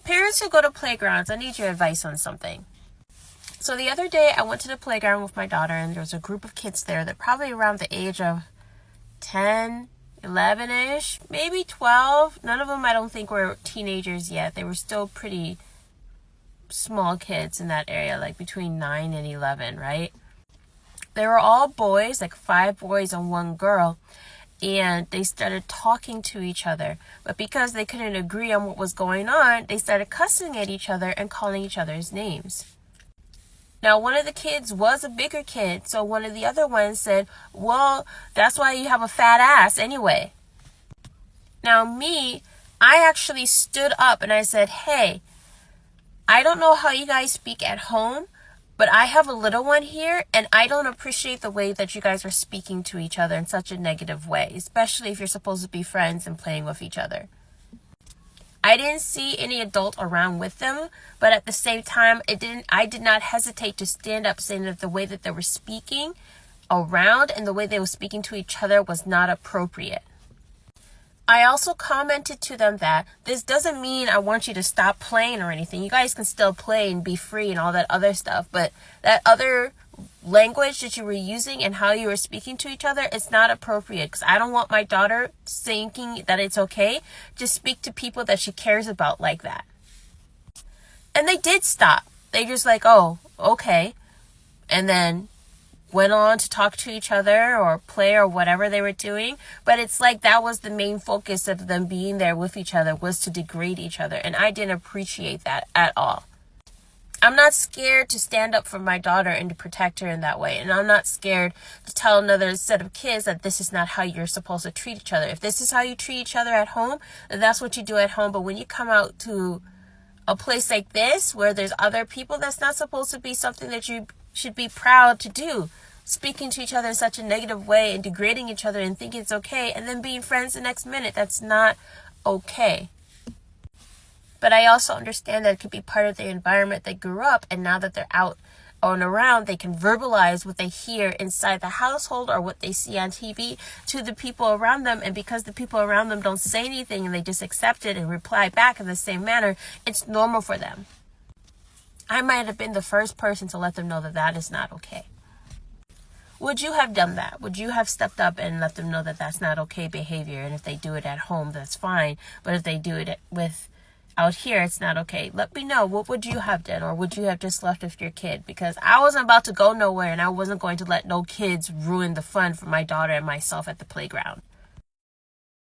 Parents who go to playgrounds, I need your advice on something. So the other day I went to the playground with my daughter, and there was a group of kids there that probably around the age of 10, 11-ish, maybe 12. None of them I don't think were teenagers yet. They were still pretty small kids in that area, like between 9 and 11, right? They were all boys, like 5 boys and 1 girl, and they started talking to each other. But because they couldn't agree on what was going on, they started cussing at each other and calling each other's names. Now, one of the kids was a bigger kid, so one of the other ones said, well, that's why you have a fat ass anyway. Now, I actually stood up and I said, hey, I don't know how you guys speak at home, but I have a little one here, and I don't appreciate the way that you guys are speaking to each other in such a negative way, especially if you're supposed to be friends and playing with each other. I didn't see any adult around with them, but at the same time, I did not hesitate to stand up saying that the way that they were speaking around and the way they were speaking to each other was not appropriate. I also commented to them that this doesn't mean I want you to stop playing or anything. You guys can still play and be free and all that other stuff, but that other language that you were using and how you were speaking to each other, it's not appropriate, because I don't want my daughter thinking that it's okay to speak to people that she cares about like that. And they did stop. They just like, oh, okay. And then went on to talk to each other or play or whatever they were doing. But it's like that was the main focus of them being there with each other, was to degrade each other. And I didn't appreciate that at all. I'm not scared to stand up for my daughter and to protect her in that way. And I'm not scared to tell another set of kids that this is not how you're supposed to treat each other. If this is how you treat each other at home, then that's what you do at home. But when you come out to a place like this where there's other people, that's not supposed to be something that you should be proud to do. Speaking to each other in such a negative way and degrading each other and thinking it's okay, and then being friends the next minute, that's not okay. But I also understand that it could be part of the environment they grew up, and now that they're out and around, they can verbalize what they hear inside the household or what they see on TV to the people around them. And because the people around them don't say anything and they just accept it and reply back in the same manner, it's normal for them. I might have been the first person to let them know that that is not okay. Would you have done that? Would you have stepped up and let them know that that's not okay behavior? And if they do it at home, that's fine. But if they do it out here, it's not okay. Let me know. What would you have done? Or would you have just left with your kid? Because I wasn't about to go nowhere, and I wasn't going to let no kids ruin the fun for my daughter and myself at the playground.